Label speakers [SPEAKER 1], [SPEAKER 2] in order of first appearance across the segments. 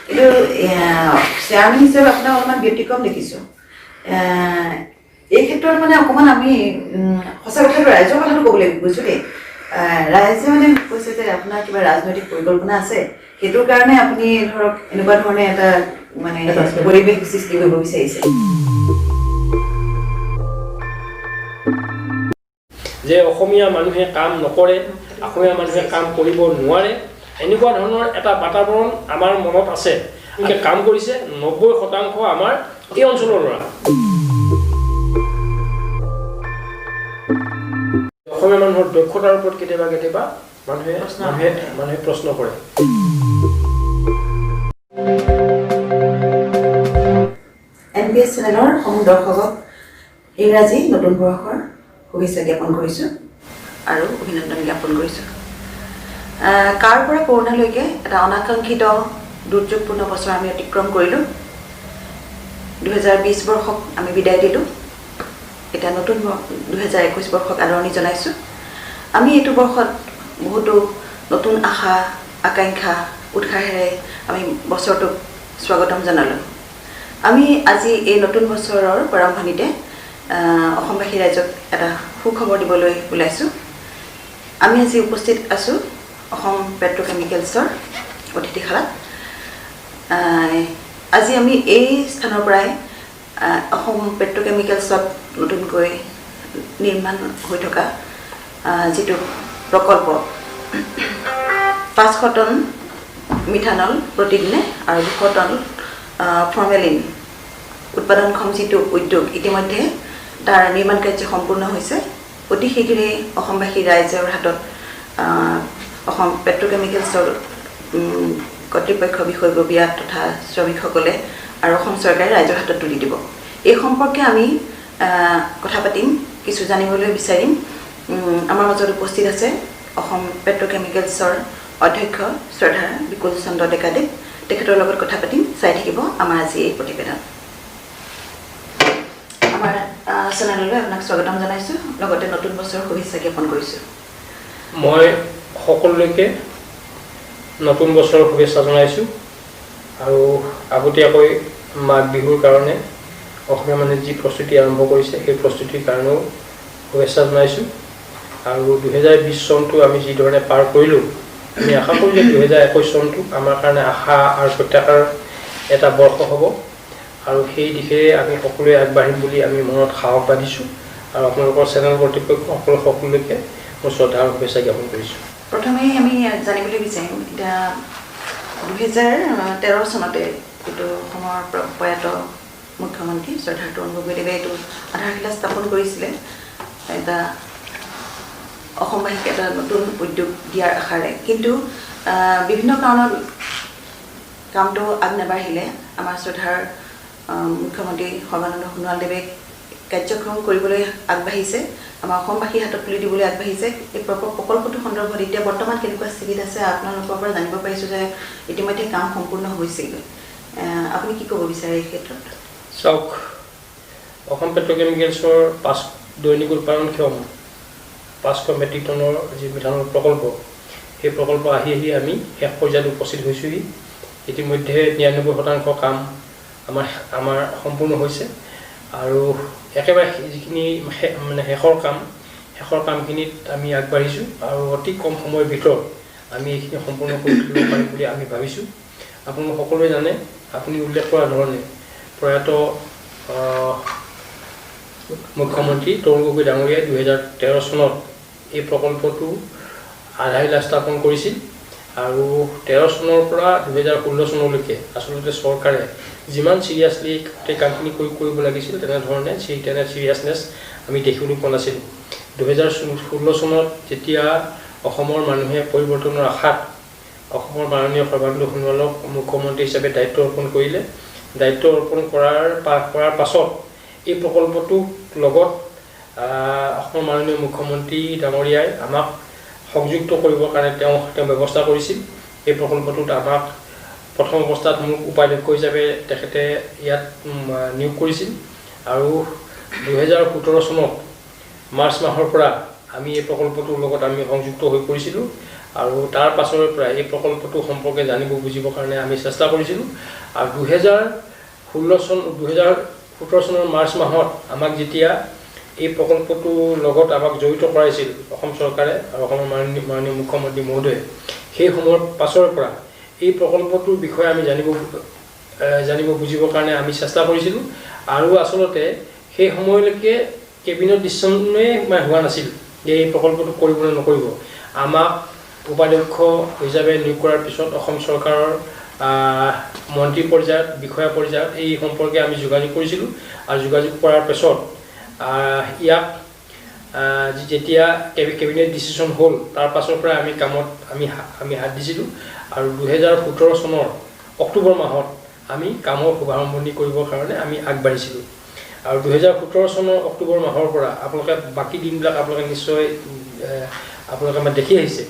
[SPEAKER 1] কিন্তু চেয়াৰমেন হিচাপে আপোনাক অলপমান ব্যতিক্ৰম দেখিছোঁ। এই ক্ষেত্ৰত মানে অকণমান আমি সঁচা কথাটো ৰাইজৰ কথাটো ক'বলৈ গৈছোঁ দেই। ৰাইজে মানে কৈছে যে আপোনাৰ কিবা ৰাজনৈতিক পৰিকল্পনা আছে, সেইটোৰ কাৰণে আপুনি ধৰক এনেকুৱা ধৰণে এটা মানে পৰিৱেশ সৃষ্টি কৰিব বিচাৰিছে।
[SPEAKER 2] যে অসমীয়া মানুহে কাম নকৰে, অসমীয়া মানুহে কাম কৰিব নোৱাৰে, এনেকুৱা ধৰণৰ এটা বাতাবৰণ আমাৰ মনত আছে। কাম কৰিছে 90% আমাৰ এই অঞ্চলৰ ল'ৰা। অসমীয়া মানুহৰ দক্ষতাৰ ওপৰত কেতিয়াবা মানুহে প্ৰশ্ন কৰে।
[SPEAKER 1] NPS চেনেলৰ সমূহ দৰ্শকক ইংৰাজী নতুন বৰ্ষৰ শুভেচ্ছা জ্ঞাপন কৰিছোঁ আৰু অভিনন্দন জ্ঞাপন কৰিছোঁ। কাৰ পৰা কৰোণালৈকে এটা অনাকাংক্ষিত দুৰ্যোগপূৰ্ণ বছৰ আমি অতিক্ৰম কৰিলোঁ। 2020 বৰ্ষক আমি বিদায় দিলোঁ। এতিয়া নতুন 2021 বৰ্ষক আদৰণি জনাইছোঁ। আমি এইটো বৰ্ষত বহুতো নতুন আশা আকাংক্ষা উৎসাহেৰে আমি বছৰটোক স্বাগতম জনালোঁ। আমি আজি এই নতুন বছৰৰ প্ৰাৰম্ভণিতে অসমবাসী ৰাইজক এটা সুখবৰ দিবলৈ ওলাইছোঁ। আমি আজি উপস্থিত আছোঁ অসম পেট্ৰকেমিকেলছৰ অতিথিশালাত। আজি আমি এই স্থানৰ পৰাই অসম পেট্ৰকেমিকেলছত নতুনকৈ নিৰ্মাণ হৈ থকা যিটো প্ৰকল্প 500 টন মিথানল প্ৰতিদিনে আৰু 200 টন ফৰ্মেলিন উৎপাদনক্ষম যিটো উদ্যোগ ইতিমধ্যে তাৰ নিৰ্মাণ কাৰ্য সম্পূৰ্ণ হৈছে। অতি শীঘ্ৰেই অসমবাসী ৰাইজৰ হাতত অসম পেট্ৰকেমিকেলছৰ কৰ্তৃপক্ষ বিষয়ববীয়া তথা শ্ৰমিকসকলে আৰু অসম চৰকাৰে ৰাইজৰ হাতত তুলি দিব। এই সম্পৰ্কে আমি কথা পাতিম, কিছু জানিবলৈ বিচাৰিম। আমাৰ মাজত উপস্থিত আছে অসম পেট্ৰকেমিকেলছৰ অধ্যক্ষ শ্ৰদ্ধা বিকুল চন্দ্ৰ ডেকাদেৱ। তেখেতৰ লগত কথা পাতিম, চাই থাকিব আমাৰ আজি এই প্ৰতিবেদন। আমাৰ চেনেললৈ আপোনাক স্বাগতম জনাইছোঁ, লগতে নতুন বছৰৰ শুভেচ্ছা জ্ঞাপন কৰিছোঁ।
[SPEAKER 2] মই সকলোলৈকে নতুন বছৰৰ শুভেচ্ছা জনাইছোঁ আৰু আগতীয়াকৈ মাঘ বিহুৰ কাৰণে অসমীয়া মানুহে যি প্ৰস্তুতি আৰম্ভ কৰিছে সেই প্ৰস্তুতিৰ কাৰণেও শুভেচ্ছা জনাইছোঁ। আৰু 2020 চনটো আমি যিধৰণে পাৰ কৰিলোঁ, আমি আশা কৰোঁ যে 2021 চনটো আমাৰ কাৰণে আশা আৰু প্ৰত্যাশাৰ এটা বৰ্ষ হ'ব আৰু সেই দিশে আমি সকলোৱে আগবাঢ়িম বুলি আমি মনত সাহস বান্ধিছোঁ। আৰু আপোনালোকৰ চেনেল কৰ্তৃপক্ষ সকলোলৈকে মই শ্ৰদ্ধা আৰু শুভেচ্ছা জ্ঞাপন কৰিছোঁ।
[SPEAKER 1] প্ৰথমেই আমি জানিবলৈ বিচাৰিম, এতিয়া 2013 চনতে এইটো অসমৰ প্ৰয়াত মুখ্যমন্ত্ৰী শ্ৰদ্ধা তৰুণ গগৈদেৱে এইটো আধাৰশিলা স্থাপন কৰিছিলে এটা অসমবাসীক এটা নতুন উদ্যোগ দিয়াৰ আশাৰে। কিন্তু বিভিন্ন কাৰণত কামটো আগ নাবাঢ়িলে। আমাৰ শ্ৰদ্ধাৰ মুখ্যমন্ত্ৰী সৰ্বানন্দ সোণোৱালদেৱে কাৰ্যক্ৰম কৰিবলৈ আগবাঢ়িছে, আমাৰ অসমবাসীৰ হাতত তুলি দিবলৈ আগবাঢ়িছে। এই প্ৰকল্পটোৰ সন্দৰ্ভত এতিয়া বৰ্তমান কেনেকুৱা স্থিতিত আছে আপোনালোকৰ পৰা জানিব পাৰিছোঁ যে ইতিমধ্যে কাম সম্পূৰ্ণ হৈছেগৈ। আপুনি কি ক'ব বিচাৰে এই ক্ষেত্ৰত?
[SPEAKER 2] চাওক, অসম পেট্ৰকেমিকেলছৰ দৈনিক উৎপাদনক্ষম 500 মেট্ৰিক টনৰ যি মিথানল প্ৰকল্প, সেই প্ৰকল্প আহি আমি শেষ পৰ্যায়ত উপস্থিত হৈছোঁহি। ইতিমধ্যে 99% কাম আমাৰ সম্পূৰ্ণ হৈছে আৰু একেবাৰে যিখিনি মানে শেষৰ কামখিনিত আমি আগবাঢ়িছোঁ আৰু অতি কম সময়ৰ ভিতৰত আমি এইখিনি সম্পূৰ্ণ কৰি তুলিব পাৰিম বুলি আমি ভাবিছোঁ। আপোনালোক সকলোৱে জানে, আপুনি উল্লেখ কৰা ধৰণে প্ৰয়াত মুখ্যমন্ত্ৰী তৰুণ গগৈ ডাঙৰীয়াই 2013 চনত এই প্ৰকল্পটো আধাৰশিলা স্থাপন কৰিছিল আৰু 13 চনৰ পৰা 2016 চনলৈকে আচলতে চৰকাৰে যিমান চিৰিয়াছলি এই কামখিনি কৰিব লাগিছিল তেনেধৰণে চিৰিয়াছনেছ আমি দেখিবলৈ পোৱা নাছিলোঁ। 2016 চনত যেতিয়া অসমৰ মানুহে পৰিৱৰ্তনৰ আশাত অসমৰ মাননীয় সৰ্বানন্দ সোণোৱালক মুখ্যমন্ত্ৰী হিচাপে দায়িত্ব অৰ্পণ কৰিলে। দায়িত্ব অৰ্পণ কৰাৰ পাছত এই প্ৰকল্পটোৰ লগত অসমৰ মাননীয় মুখ্যমন্ত্ৰী ডাঙৰীয়াই আমাক সংযুক্ত কৰিবৰ কাৰণে তেওঁ ব্যৱস্থা কৰিছিল। এই প্ৰকল্পটোত আমাক প্ৰথম অৱস্থাত মোক উপাধ্যক্ষ হিচাপে তেখেতে ইয়াত নিয়োগ কৰিছিল আৰু 2017 চনত মাৰ্চ মাহৰ পৰা আমি এই প্ৰকল্পটোৰ লগত আমি সংযুক্ত হৈ পৰিছিলোঁ আৰু তাৰ পাছৰে পৰা এই প্ৰকল্পটো সম্পৰ্কে জানিব বুজিবৰ কাৰণে আমি চেষ্টা কৰিছিলোঁ আৰু 2017 চনৰ মাৰ্চ মাহত আমাক যেতিয়া এই প্ৰকল্পটোৰ লগত আমাক জড়িত কৰাইছিল অসম চৰকাৰে আৰু অসমৰ মাননীয় মুখ্যমন্ত্ৰী মহোদয়ে সেই সময়ৰ পাছৰে পৰা এই প্ৰকল্পটোৰ বিষয়ে আমি জানিব বুজিবৰ কাৰণে আমি চেষ্টা কৰিছিলোঁ আৰু আচলতে সেই সময়লৈকে কেবিনেট ডিচিশ্যনেই হোৱা নাছিল যে এই প্ৰকল্পটো কৰিব নে নকৰিব আমাক উপাধ্যক্ষ হিচাপে নিয়োগ কৰাৰ পিছত অসম চৰকাৰৰ মন্ত্ৰী পৰ্যায়ত বিষয়া পৰ্যায়ত এই সম্পৰ্কে আমি যোগাযোগ কৰিছিলোঁ আৰু যোগাযোগ কৰাৰ পিছত ইয়াক যেতিয়া কেবিনেট ডিচিশ্যন হ'ল তাৰ পাছৰ পৰা আমি কামত আমি হাত দিছিলোঁ আৰু 2017 চনৰ অক্টোবৰ মাহত আমি কামৰ শুভাৰম্ভণি কৰিবৰ কাৰণে আমি আগবাঢ়িছিলোঁ আৰু 2017 চনৰ অক্টোবৰ মাহৰ পৰা আপোনালোকে বাকী দিনবিলাক আপোনালোকে নিশ্চয় আপোনালোকে মানে দেখি আহিছে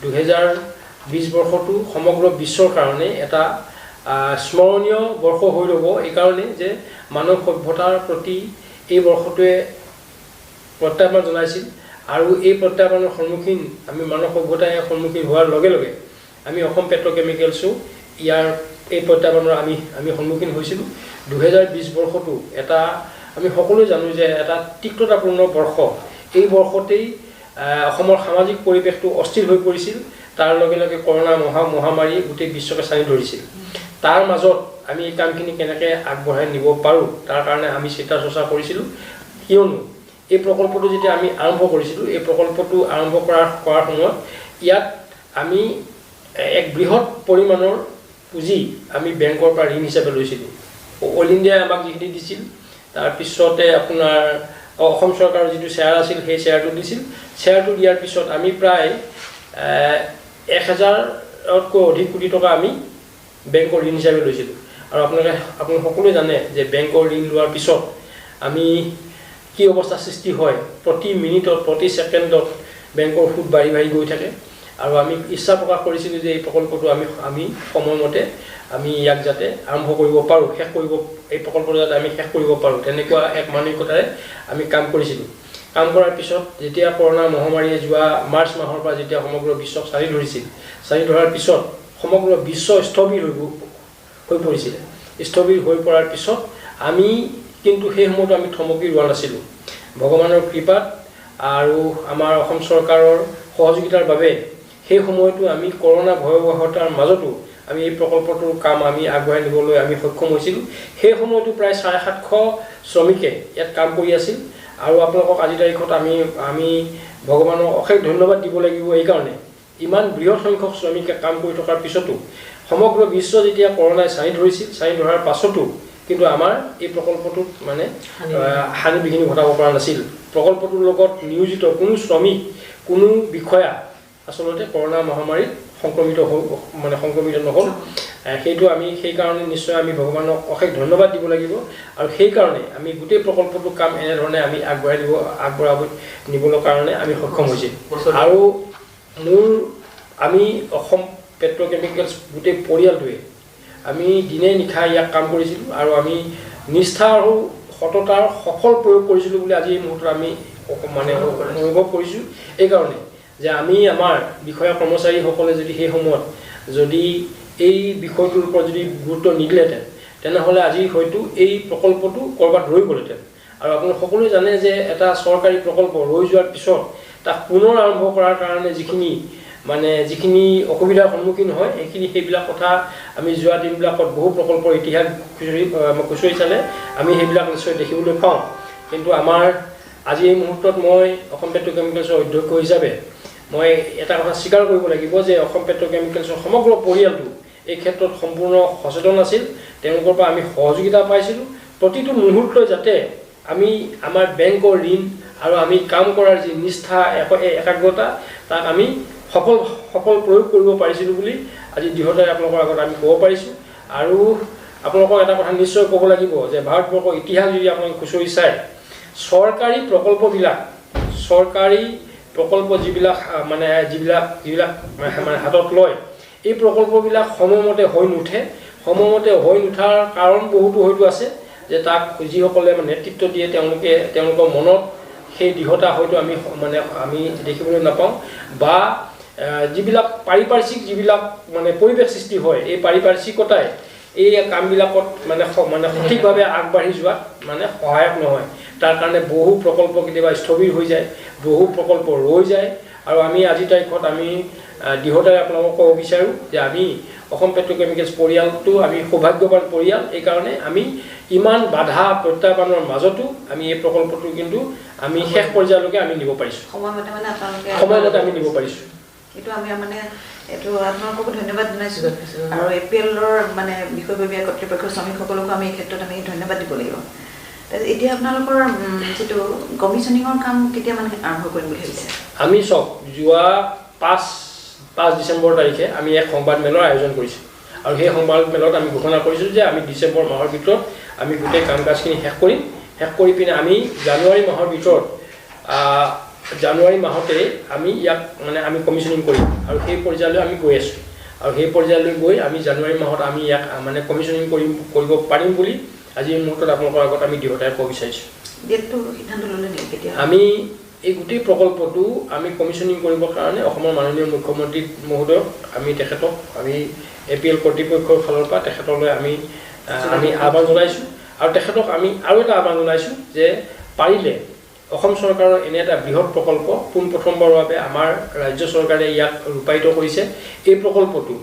[SPEAKER 2] 2020 বৰ্ষটো সমগ্ৰ বিশ্বৰ কাৰণে এটা স্মৰণীয় বৰ্ষ হৈ ৰ'ব এই কাৰণে যে মানৱ সভ্যতাৰ প্ৰতি এই বৰ্ষটোৱে প্ৰত্যাহ্বান জনাইছিল আৰু এই প্ৰত্যাহ্বানৰ সন্মুখীন আমি মানৱ সভ্যতাই সন্মুখীন হোৱাৰ লগে লগে আমি অসম পেট্ৰকেমিকেলছো ইয়াৰ এই প্ৰত্যাহ্বানৰ আমি সন্মুখীন হৈছিলোঁ 2020 বৰ্ষটো এটা আমি সকলোৱে জানো যে এটা তিক্ততাপূৰ্ণ বৰ্ষ এই বৰ্ষতেই অসমৰ সামাজিক পৰিৱেশটো অস্থিৰ হৈ পৰিছিল তাৰ লগে লগে কৰোনা মহামাৰী গোটেই বিশ্বকে চানি ধৰিছিল তাৰ মাজত আমি এই কামখিনি কেনেকৈ আগবঢ়াই নিব পাৰোঁ তাৰ কাৰণে আমি চিন্তা চৰ্চা কৰিছিলোঁ কিয়নো এই প্ৰকল্পটো যেতিয়া আমি আৰম্ভ কৰিছিলোঁ এই প্ৰকল্পটো আৰম্ভ কৰাৰ সময়ত ইয়াত আমি এক বৃহৎ পৰিমাণৰ পুঁজি আমি বেংকৰ পৰা ঋণ হিচাপে লৈছিলোঁ অল ইণ্ডিয়াই আমাক যিখিনি দিছিল তাৰপিছতে আপোনাৰ অসম চৰকাৰৰ যিটো শ্বেয়াৰ আছিল সেই শ্বেয়াৰটো দিছিল শ্বেয়াৰটো দিয়াৰ পিছত আমি প্ৰায় 1000তকৈ অধিক কোটি টকা আমি বেংকৰ ঋণ হিচাপে লৈছিলোঁ আৰু আপুনি সকলোৱে জানে যে বেংকৰ ঋণ লোৱাৰ পিছত আমি কি অৱস্থা সৃষ্টি হয় প্ৰতি মিনিটত প্ৰতি ছেকেণ্ডত বেংকৰ সুদ বাঢ়ি গৈ থাকে আৰু আমি ইচ্ছা প্ৰকাশ কৰিছিলোঁ যে এই প্ৰকল্পটো আমি সময়মতে আমি ইয়াক যাতে আৰম্ভ কৰিব পাৰোঁ এই প্ৰকল্পটো যাতে আমি শেষ কৰিব পাৰোঁ তেনেকুৱা এক মানসিকতাৰে আমি কাম কৰিছিলোঁ কাম কৰাৰ পিছত যেতিয়া কৰোনা মহামাৰীয়ে যোৱা মাৰ্চ মাহৰ পৰা যেতিয়া সমগ্ৰ বিশ্বক চানি ধৰাৰ পিছত সমগ্ৰ বিশ্ব স্থবিৰ হৈ পৰিছিলে স্থবিৰ হৈ পৰাৰ পিছত আমি কিন্তু সেই সময়তো আমি থমকি ৰোৱা নাছিলোঁ ভগৱানৰ কৃপাত আৰু আমাৰ অসম চৰকাৰৰ সহযোগিতাৰ বাবে সেই সময়তো আমি কৰোনা ভয়াৱহতাৰ মাজতো আমি এই প্ৰকল্পটোৰ কাম আমি আগবঢ়াই নিবলৈ আমি সক্ষম হৈছিলোঁ সেই সময়তো প্ৰায় 750 শ্ৰমিকে ইয়াত কাম কৰি আছিল আৰু আপোনালোকক আজিৰ তাৰিখত আমি ভগৱানক অশেষ ধন্যবাদ দিব লাগিব এই কাৰণে ইমান বৃহৎ সংখ্যক শ্ৰমিকে কাম কৰি থকাৰ পিছতো সমগ্ৰ বিশ্ব যেতিয়া কৰোনাই চানি ধৰাৰ পাছতো কিন্তু আমাৰ এই প্ৰকল্পটোত মানে হানি বিঘিনি ঘটাব পৰা নাছিল প্ৰকল্পটোৰ লগত নিয়োজিত কোনো শ্ৰমিক কোনো বিষয়া আচলতে কৰোনা মহামাৰীত সংক্ৰমিত নহ'ল সেইটো আমি সেইকাৰণে নিশ্চয় আমি ভগৱানক অশেষ ধন্যবাদ দিব লাগিব আৰু সেইকাৰণে আমি গোটেই প্ৰকল্পটোৰ কাম এনেধৰণে আমি আগবঢ়াব নিবলৈ কাৰণে আমি সক্ষম হৈছিল আৰু আমি অসম পেট্ৰকেমিকেলছ গোটেই পৰিয়ালটোৱে আমি দিনে নিশাই ইয়াক কাম কৰিছিলোঁ আৰু আমি নিষ্ঠা আৰু সততাৰ সফল প্ৰয়োগ কৰিছিলোঁ বুলি আজি এই মুহূৰ্তত আমি মানে অনুভৱ কৰিছোঁ এইকাৰণে যে আমি আমাৰ বিষয়া কৰ্মচাৰীসকলে যদি সেই সময়ত যদি এই বিষয়টোৰ ওপৰত যদি গুৰুত্ব নিদিলেহেঁতেন তেনেহ'লে আজি হয়তো এই প্ৰকল্পটো ক'ৰবাত ৰৈ গ'লহেঁতেন আৰু আপোনালোকে সকলোৱে জানে যে এটা চৰকাৰী প্ৰকল্প ৰৈ যোৱাৰ পিছত তাক পুনৰ আৰম্ভ কৰাৰ কাৰণে যিখিনি অসুবিধাৰ সন্মুখীন হয় সেইবিলাক কথা আমি যোৱা দিনবিলাকত বহু প্ৰকল্পৰ ইতিহাস খুচৰি চালে আমি সেইবিলাক নিশ্চয় দেখিবলৈ পাওঁ কিন্তু আমাৰ আজি এই মুহূৰ্তত মই অসম পেট্ৰকেমিকেলছৰ অধ্যক্ষ হিচাপে মই এটা কথা স্বীকাৰ কৰিব লাগিব যে অসম পেট্ৰকেমিকেলছৰ সমগ্ৰ পৰিয়ালটো এই ক্ষেত্ৰত সম্পূৰ্ণ সচেতন আছিল তেওঁলোকৰ পৰা আমি সহযোগিতা পাইছিলোঁ প্ৰতিটো মুহূৰ্তত যাতে আমি আমাৰ বেংকৰ ঋণ আৰু আমি কাম কৰাৰ যি নিষ্ঠা একাগ্ৰতা তাক আমি সফল প্ৰয়োগ কৰিব পাৰিছিলোঁ বুলি আজি দৃঢ়তাৰে আপোনালোকৰ আগত আমি ক'ব পাৰিছোঁ আৰু আপোনালোকক এটা কথা নিশ্চয় ক'ব লাগিব যে ভাৰতবৰ্ষৰ ইতিহাস যদি আপোনালোকে খুচৰি চায় চৰকাৰী প্ৰকল্প যিবিলাক হাতত লয় এই প্ৰকল্পবিলাক সময়মতে হৈ নুঠাৰ কাৰণ বহুতো হয়তো আছে যে তাক যিসকলে নেতৃত্ব দিয়ে তেওঁলোকৰ মনত সেই দৃঢ়তা হয়তো আমি দেখিবলৈ নাপাওঁ বা যিবিলাক পাৰিপাৰ্শ্বিক যিবিলাক মানে পৰিৱেশ সৃষ্টি হয় এই পাৰিপাৰ্শ্বিকতাই এই কামবিলাকত মানে সঠিকভাৱে আগবাঢ়ি যোৱাত মানে সহায়ক নহয় তাৰ কাৰণে বহু প্ৰকল্প কেতিয়াবা স্থবিৰ হৈ যায় বহু প্ৰকল্প ৰৈ যায় আৰু আমি আজি তাৰিখত আমি দৃঢ়তাৰে আপোনালোকক ক'ব বিচাৰোঁ যে আমি অসম পেট্ৰকেমিকেলছ পৰিয়ালটো আমি সৌভাগ্যৱান পৰিয়াল এই কাৰণে আমি ইমান বাধা প্ৰত্যাহ্বানৰ মাজতো আমি এই প্ৰকল্পটো কিন্তু আমি শেষ পৰ্যায়লৈকে আমি নিব পাৰিছোঁ সময়মতে আমি নিব পাৰিছোঁ
[SPEAKER 1] এইটো আমি মানে এইটো আপোনালোককো ধন্যবাদ জনাইছোঁ আৰু এপিএলৰ মানে বিষয়ববীয়া কৰ্তৃপক্ষ শ্ৰমিকসকলকো আমি এই ক্ষেত্ৰত আমি ধন্যবাদ দিব লাগিব এতিয়া আপোনালোকৰ যিটো কমিশ্যনিঙৰ কাম কেতিয়া মানে আৰম্ভ কৰিম বুলি ভাবিছে
[SPEAKER 2] আমি চব যোৱা 5 ডিচেম্বৰ তাৰিখে আমি এক সংবাদ মেলৰ আয়োজন কৰিছোঁ আৰু সেই সংবাদ মেলত আমি ঘোষণা কৰিছোঁ যে আমি ডিচেম্বৰ মাহৰ ভিতৰত আমি গোটেই কাম কাজখিনি শেষ কৰি পিনে আমি জানুৱাৰী মাহৰ ভিতৰত জানুৱাৰী মাহতে আমি ইয়াক মানে আমি কমিশ্যনিং কৰিম আৰু সেই পৰ্যায়লৈ আমি গৈ আছোঁ আৰু সেই পৰ্যায়লৈ গৈ আমি জানুৱাৰী মাহত আমি ইয়াক মানে কমিশ্যনিং কৰিব পাৰিম বুলি আজি এই মুহূৰ্তত আপোনালোকৰ আগত আমি দৃঢ়তাৰে ক'ব বিচাৰিছোঁ
[SPEAKER 1] ডেটটো সিদ্ধান্ত ল'লে নেকি কেতিয়া
[SPEAKER 2] আমি এই গোটেই প্ৰকল্পটো আমি কমিশ্যনিং কৰিবৰ কাৰণে অসমৰ মাননীয় মুখ্যমন্ত্ৰী মহোদয়ক আমি তেখেতক আমি এপিএল কৰ্তৃপক্ষৰ ফালৰ পৰা তেখেতলৈ আমি আহ্বান জনাইছোঁ আৰু তেখেতক আমি আৰু এটা আহ্বান জনাইছোঁ যে পাৰিলে অসম চৰকাৰৰ এনে এটা বৃহৎ প্ৰকল্প পোনপ্ৰথমবাৰৰ বাবে আমাৰ ৰাজ্য চৰকাৰে ইয়াক ৰূপায়িত কৰিছে এই প্ৰকল্পটো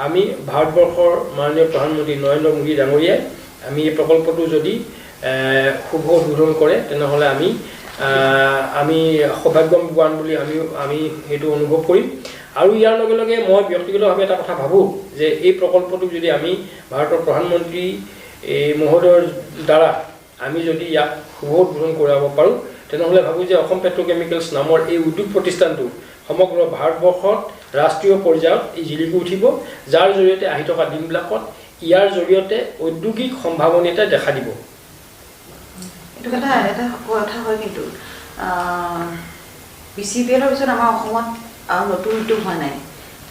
[SPEAKER 2] আমি ভাৰতবৰ্ষৰ মাননীয় প্ৰধানমন্ত্ৰী নৰেন্দ্ৰ মোদী ডাঙৰীয়াই আমি এই প্ৰকল্পটো যদি শুভ উদ্বোধন কৰে তেনেহ'লে আমি সৌভাগ্যৱান বুলি আমি সেইটো অনুভৱ কৰিম আৰু ইয়াৰ লগে লগে মই ব্যক্তিগতভাৱে এটা কথা ভাবোঁ যে এই প্ৰকল্পটোক যদি আমি ভাৰতৰ প্ৰধানমন্ত্ৰী মহোদয়ৰ দ্বাৰা আমি যদি ইয়াক শুভ উদ্বোধন কৰাব পাৰোঁ তেনেহ'লে ভাবোঁ যে অসম পেট্ৰকেমিকেলছ নামৰ এই উদ্যোগ প্ৰতিষ্ঠানটো সমগ্ৰ ভাৰতবৰ্ষত ৰাষ্ট্ৰীয় পৰ্যায়ত জিলিকি উঠিব যাৰ জৰিয়তে আহি থকা দিনবিলাকত ইয়াৰ জৰিয়তে ঔদ্যোগিক সম্ভাৱনীয়তা দেখা দিব
[SPEAKER 1] এইটো এটা কথা হয় কিন্তু PCPLৰ পিছত আমাৰ অসমত আৰু নতুন উদ্যোগ হোৱা নাই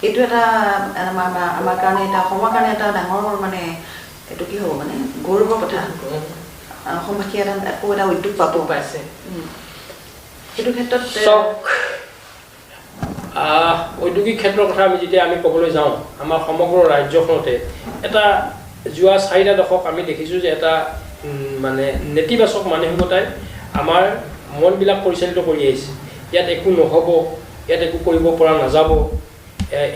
[SPEAKER 1] এইটো এটা আমাৰ কাৰণে এটা অসমৰ কাৰণে এটা ডাঙৰ মানে এইটো কি হ'ব মানে গৌৰৱৰ কথা অসমবাসীয়ে আকৌ এটা উদ্যোগ পাব পাইছে এইটো ক্ষেত্ৰত
[SPEAKER 2] ঔদ্যোগিক ক্ষেত্ৰৰ কথা যেতিয়া আমি ক'বলৈ যাওঁ আমাৰ সমগ্ৰ ৰাজ্যখনতে এটা যোৱা 4টা দশক আমি দেখিছোঁ যে এটা মানে নেতিবাচক মানসিকতাই আমাৰ মনবিলাক পৰিচালিত কৰি আহিছে ইয়াত একো নহ'ব ইয়াত একো কৰিব পৰা নাযাব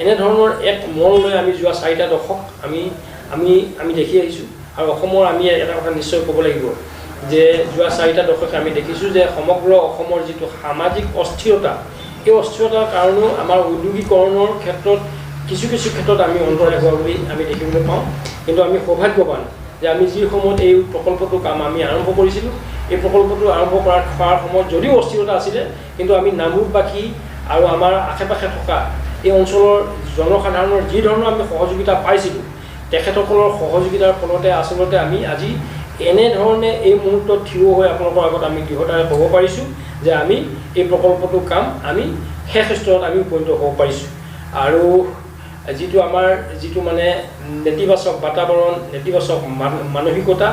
[SPEAKER 2] এনেধৰণৰ এক মন লৈ আমি যোৱা 4টা দশক আমি দেখি আহিছোঁ আৰু অসমৰ আমি এটা কথা নিশ্চয় ক'ব লাগিব যে যোৱা 4টা দশকে আমি দেখিছোঁ যে সমগ্ৰ অসমৰ যিটো সামাজিক অস্থিৰতা এই অস্থিৰতাৰ কাৰণেও আমাৰ ঔদ্যোগিকৰণৰ ক্ষেত্ৰত কিছু ক্ষেত্ৰত আমি অন্তৰায় হোৱা বুলি আমি দেখিবলৈ পাওঁ কিন্তু আমি সৌভাগ্যৱান যে আমি যি সময়ত এই প্ৰকল্পটো কাম আমি আৰম্ভ কৰিছিলোঁ এই প্ৰকল্পটো আৰম্ভ কৰাৰ সময়ত যদিও অস্থিৰতা আছিলে কিন্তু আমি নামৰূপবাসী আৰু আমাৰ আশে পাশে থকা এই অঞ্চলৰ জনসাধাৰণৰ যি ধৰণৰ আমি সহযোগিতা পাইছিলোঁ তেখেতসকলৰ সহযোগিতাৰ ফলতে আচলতে আমি আজি এনেধৰণে এই মুহূৰ্তত থিয় হৈ আপোনালোকৰ আগত আমি দৃঢ়তাৰে ক'ব পাৰিছোঁ যে আমি এই প্ৰকল্পটোৰ কাম আমি শেষ স্তৰত আমি উপনীত হ'ব পাৰিছোঁ আৰু যিটো মানে নেতিবাচক বাতাবৰণ নেতিবাচক মানসিকতা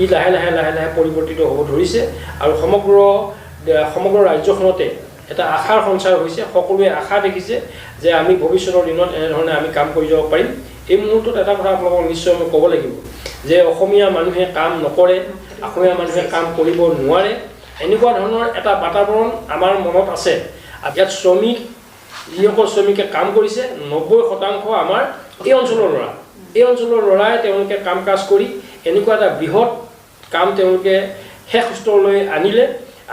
[SPEAKER 2] ই লাহে লাহে পৰিৱৰ্তিত হ'ব ধৰিছে আৰু সমগ্ৰ ৰাজ্যখনতে এটা আশাৰ সঞ্চাৰ হৈছে সকলোৱে আশা দেখিছে যে আমি ভৱিষ্যতৰ দিনত এনেধৰণে আমি কাম কৰি যাব পাৰিম এই মুহূৰ্তত এটা কথা আপোনালোকক নিশ্চয় মই ক'ব লাগিব যে অসমীয়া মানুহে কাম নকৰে অসমীয়া মানুহে কাম কৰিব নোৱাৰে এনেকুৱা ধৰণৰ এটা বাতাবৰণ আমাৰ মনত আছে ইয়াত যিসকল শ্ৰমিকে কাম কৰিছে 90% আমাৰ এই অঞ্চলৰ ল'ৰাই তেওঁলোকে কাম কাজ কৰি এনেকুৱা এটা বৃহৎ কাম তেওঁলোকে শেষ স্তৰলৈ আনিলে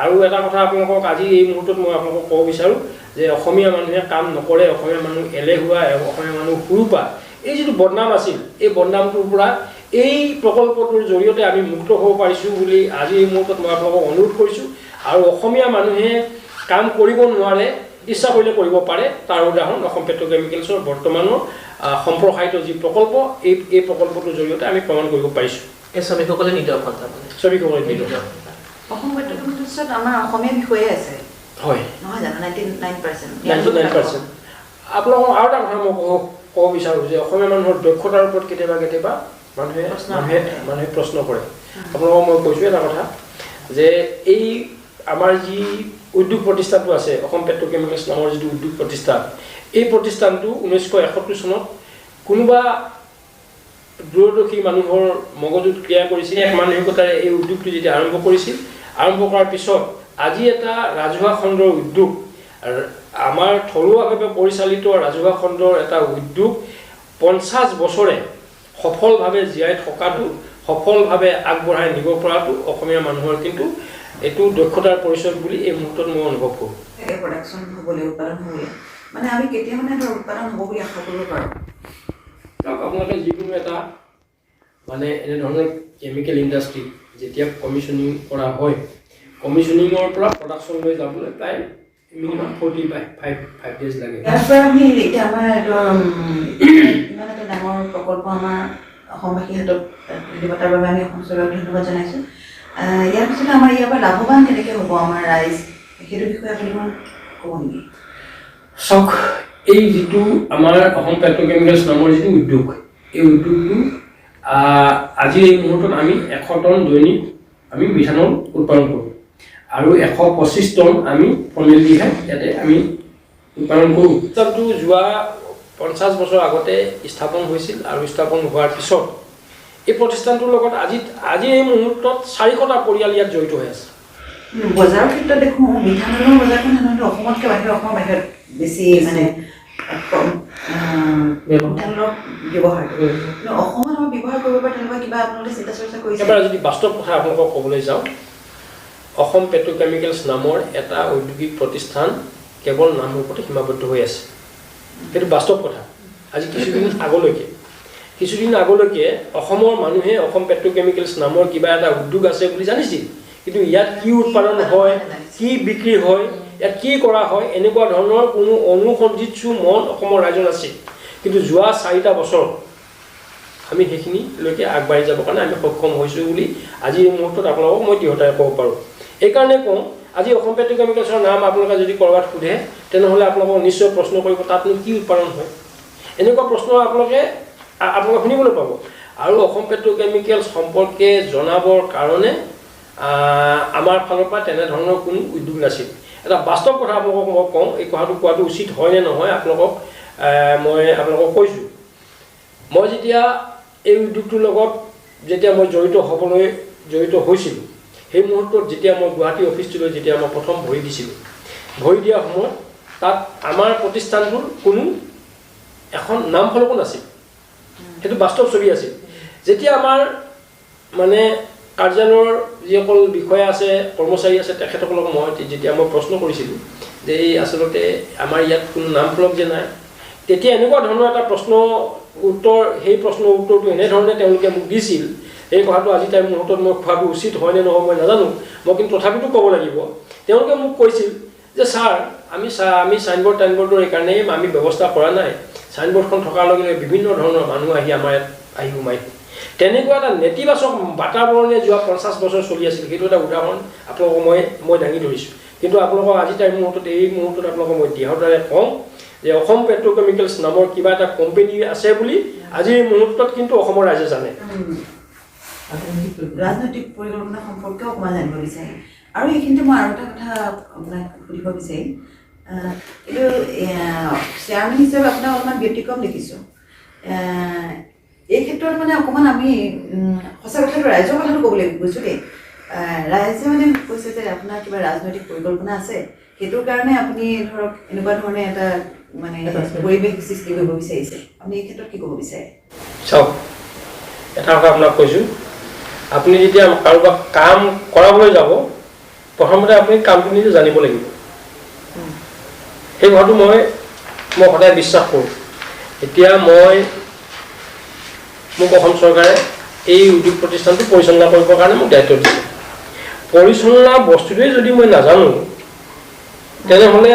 [SPEAKER 2] আৰু এটা কথা আপোনালোকক আজি এই মুহূৰ্তত মই আপোনালোকক ক'ব বিচাৰোঁ যে অসমীয়া মানুহে কাম নকৰে অসমীয়া মানুহ এলেহুৱা অসমীয়া মানুহ সুৰুপা এই যিটো বদনাম আছিল এই বদনামটোৰ পৰা এই প্ৰকল্পটোৰ জৰিয়তে আমি মুক্ত হ'ব পাৰিছোঁ বুলি আজি এই মুহূৰ্তত মই আপোনালোকক অনুৰোধ কৰিছোঁ আৰু অসমীয়া মানুহে কাম কৰিব নোৱাৰে ইচ্ছা কৰিলে কৰিব পাৰে তাৰ উদাহৰণ অসম পেট্ৰকেমিকেলছৰ বৰ্তমানৰ সম্প্ৰসাৰিত যি প্ৰকল্প এই প্ৰকল্পটোৰ জৰিয়তে আমি প্ৰমাণ কৰিব পাৰিছোঁ
[SPEAKER 3] এই শ্ৰমিকসকলে নিদৰ্শন
[SPEAKER 1] অসম পেট্ৰকেমিকেলছত আমাৰ অসমীয়া বিষয়ে আছে
[SPEAKER 2] হয়
[SPEAKER 1] নহয় জানো
[SPEAKER 2] 99% আপোনালোকক আৰু এটা কথা মই ক'ব বিচাৰোঁ যে অসমীয়া মানুহৰ দক্ষতাৰ ওপৰত কেতিয়াবা মানুহে প্ৰশ্ন কৰে আপোনালোকক মই কৈছোঁ এটা কথা যে এই আমাৰ যি উদ্যোগ প্ৰতিষ্ঠানটো আছে অসম পেট্ৰকেমিকেলছ নামৰ যিটো উদ্যোগ প্ৰতিষ্ঠান এই প্ৰতিষ্ঠানটো 1971 চনত কোনোবা দূৰদৰ্শী মানুহৰ মগজুত ক্ৰিয়া কৰিছিল এক মানসিকতাৰে এই উদ্যোগটো যেতিয়া আৰম্ভ কৰিছিল আৰম্ভ কৰাৰ পিছত আজি এটা ৰাজহুৱা খণ্ডৰ উদ্যোগ আমাৰ থলুৱাভাৱে পৰিচালিত ৰাজহুৱা খণ্ডৰ এটা উদ্যোগ 50 বছৰে সফলভাৱে জীয়াই থকাটো সফলভাৱে আগবঢ়াই নিব পৰাটো অসমীয়া মানুহৰ কিন্তু এটো দক্ষতাৰ পৰিচয় বুলি এই মুহূৰ্তত মই অনুভৱ কৰোঁ
[SPEAKER 1] এই প্ৰডাকচন হ'বলৈ উৎপাদন হ'বলৈ মানে আমি কেতিয়া মানে উৎপাদন হ'ব বুলি আশা কৰিব পাৰোঁ
[SPEAKER 2] আপোনালোকে যিকোনো এটা মানে এনে ধৰণৰ কেমিকেল ইণ্ডাষ্ট্ৰি যেতিয়া কমিশ্যনিং কৰা হয় কমিশ্যনিঙৰ পৰা প্ৰডাকশ্যনলৈ যাবলৈ প্ৰায় মিনিমাম 45 ডেজ লাগে
[SPEAKER 1] ইয়াৰ পৰা আমি এতিয়া আমাৰ ইমান এটা ডাঙৰ প্ৰকল্প আমাৰ অসমবাসীৰ হাতত দিব তাৰ বাবে আমি অসম চৰকাৰক ধন্যবাদ জনাইছোঁ ইয়াৰ পিছতে আমাৰ ইয়াৰ পৰা লাভৱান কেনেকৈ হ'ব আমাৰ ৰাইজ সেইটো বিষয়ে আপুনি ক'ব নেকি
[SPEAKER 2] চাওক এই যিটো আমাৰ অসম পেট্ৰকেমিকেলছ নামৰ যিটো উদ্যোগ এই উদ্যোগটো আজি এই মুহূৰ্তত আমি 100 টন দৈনিক আমি মিথানল উৎপাদন কৰোঁ আৰু 125 টন আমি ফৰ্মেলডিহাইড ইয়াতে আমি উৎপাদন কৰোঁ তাতো যোৱা 50 বছৰ আগতে স্থাপন হৈছিল আৰু স্থাপন হোৱাৰ পিছত এই প্ৰতিষ্ঠানটোৰ লগত আজি এই মুহূৰ্তত 400টা পৰিয়াল ইয়াত জড়িত হৈ আছে
[SPEAKER 1] বজাৰৰ ক্ষেত্ৰত দেখোঁ মিঠানলৰ বজাৰখন সাধাৰণতে অসমতকৈ অসমৰ বাহিৰত বেছি মানে মিঠানলৰ ব্যৱহাৰ কিন্তু অসমত আমাৰ ব্যৱহাৰ কৰিব পাৰে তেনেকুৱা কিবা আপোনালোকে চিন্তা চৰ্চা কৰিছে
[SPEAKER 2] এবাৰ যদি বাস্তৱ কথা আপোনালোকক ক'বলৈ যাওঁ অসম পেট্ৰকেমিকেলছ নামৰ এটা ঔদ্যোগিক প্ৰতিষ্ঠান কেৱল নামৰ ওপৰতে সীমাবদ্ধ হৈ আছে সেইটো বাস্তৱ কথা আজি কিছুদিন আগলৈকে অসমৰ মানুহে অসম পেট্ৰকেমিকেলছ নামৰ কিবা এটা উদ্যোগ আছে বুলি জানিছিল কিন্তু ইয়াত কি উৎপাদন হয় কি বিক্ৰী হয় ইয়াত কি কৰা হয় এনেকুৱা ধৰণৰ কোনো অনুসন্ধিৎসু মন অসমৰ ৰাইজৰ আছিল কিন্তু যোৱা 4টা বছৰ আমি সেইখিনিলৈকে আগবাঢ়ি যাবৰ কাৰণে আমি সক্ষম হৈছোঁ বুলি আজি এই মুহূৰ্তত আপোনালোকক মই দৃঢ়তাৰে ক'ব পাৰোঁ এইকাৰণে কওঁ আজি অসম পেট্ৰকেমিকেলছৰ নাম আপোনালোকে যদি ক'ৰবাত সোধে তেনেহ'লে আপোনালোকক নিশ্চয় প্ৰশ্ন কৰিব তাতনো কি উৎপাদন হয় এনেকুৱা প্ৰশ্ন আপোনালোকে শুনিবলৈ পাব আৰু অসম পেট্ৰকেমিকেলছ সম্পৰ্কে জনাবৰ কাৰণে আমাৰ ফালৰ পৰা তেনেধৰণৰ কোনো উদ্যোগ নাছিল এটা বাস্তৱ কথা আপোনালোকক মই কওঁ এই কথাটো কোৱাটো উচিত হয়নে নহয় মই আপোনালোকক কৈছোঁ মই যেতিয়া এই উদ্যোগটোৰ লগত যেতিয়া মই জড়িত হৈছিলোঁ সেই মুহূৰ্তত যেতিয়া মই গুৱাহাটী অফিচটোলৈ যেতিয়া মই প্ৰথম ভৰি দিছিলোঁ ভৰি দিয়াৰ সময়ত তাত আমাৰ প্ৰতিষ্ঠানটোৰ কোনো এখন নাম ফলকো নাছিল সেইটো বাস্তৱ ছবি আছিল যেতিয়া আমাৰ মানে কাৰ্যালয়ৰ যিসকল বিষয়া আছে কৰ্মচাৰী আছে তেখেতসকলক যেতিয়া মই প্ৰশ্ন কৰিছিলোঁ যে এই আচলতে আমাৰ ইয়াত কোনো নাম ফলক যে নাই তেতিয়া এনেকুৱা ধৰণৰ এটা সেই প্ৰশ্নৰ উত্তৰটো এনেধৰণে তেওঁলোকে মোক দিছিল এই কথাটো আজি তাই মুহূৰ্তত মই খোৱাটো উচিত হয়নে নহয় মই নাজানো মই কিন্তু তথাপিতো ক'ব লাগিব তেওঁলোকে মোক কৈছিল যে ছাৰ আমি চাইনবৰ্ডৰ এইকাৰণেই আমি ব্যৱস্থা কৰা নাই চাইনবৰ্ডখন থকাৰ লগে লগে বিভিন্ন ধৰণৰ মানুহ আহি আমাৰ ইয়াত আহি সোমাই তেনেকুৱা এটা নেতিবাচক বাতাবৰণে যোৱা 50 বছৰ চলি আছিল সেইটো এটা উদাহৰণ আপোনালোকক মই দাঙি ধৰিছোঁ কিন্তু আপোনালোকক আজি তাই মুহূৰ্তত এই মুহূৰ্তত আপোনালোকক মই দৃঢ়তাৰে কওঁ যে অসম পেট্ৰকেমিকেলছ নামৰ কিবা এটা কোম্পানী আছে বুলি আজিৰ মুহূৰ্তত কিন্তু অসমৰ ৰাইজে জানে
[SPEAKER 1] ৰাজনৈতিক পৰিকল্পনা সম্পৰ্কে অকণমান জানিব বিচাৰিম আৰু এইখিনিতে মই আৰু এটা কথা আপোনাক সুধিব বিচাৰিম কিন্তু চেয়াৰমেন হিচাপে আপোনাক অলপমান ব্যতিক্ৰম দেখিছোঁ এই ক্ষেত্ৰত মানে অকণমান আমি সঁচা কথাটো ৰাইজৰ কথাটো ক'বলৈ গৈছোঁ দেই ৰাইজে মানে কৈছে যে আপোনাৰ কিবা ৰাজনৈতিক পৰিকল্পনা আছে সেইটোৰ কাৰণে আপুনি ধৰক এনেকুৱা ধৰণে এটা মানে পৰিৱেশ সৃষ্টি কৰিব বিচাৰিছে আপুনি এই ক্ষেত্ৰত কি ক'ব বিচাৰে
[SPEAKER 2] চাওক এটা কথা আপোনাক কৈছোঁ আপুনি যেতিয়া কাৰোবাক কাম কৰাবলৈ যাব প্ৰথমতে আপুনি কামটো নিজে জানিব লাগিব সেই কথাটো মই সদায় বিশ্বাস কৰোঁ এতিয়া মোক অসম চৰকাৰে এই উদ্যোগ প্ৰতিষ্ঠানটো পৰিচালনা কৰিবৰ কাৰণে মোক দায়িত্ব দিছে পৰিচালনা বস্তুটোৱে যদি মই নাজানো তেনেহ'লে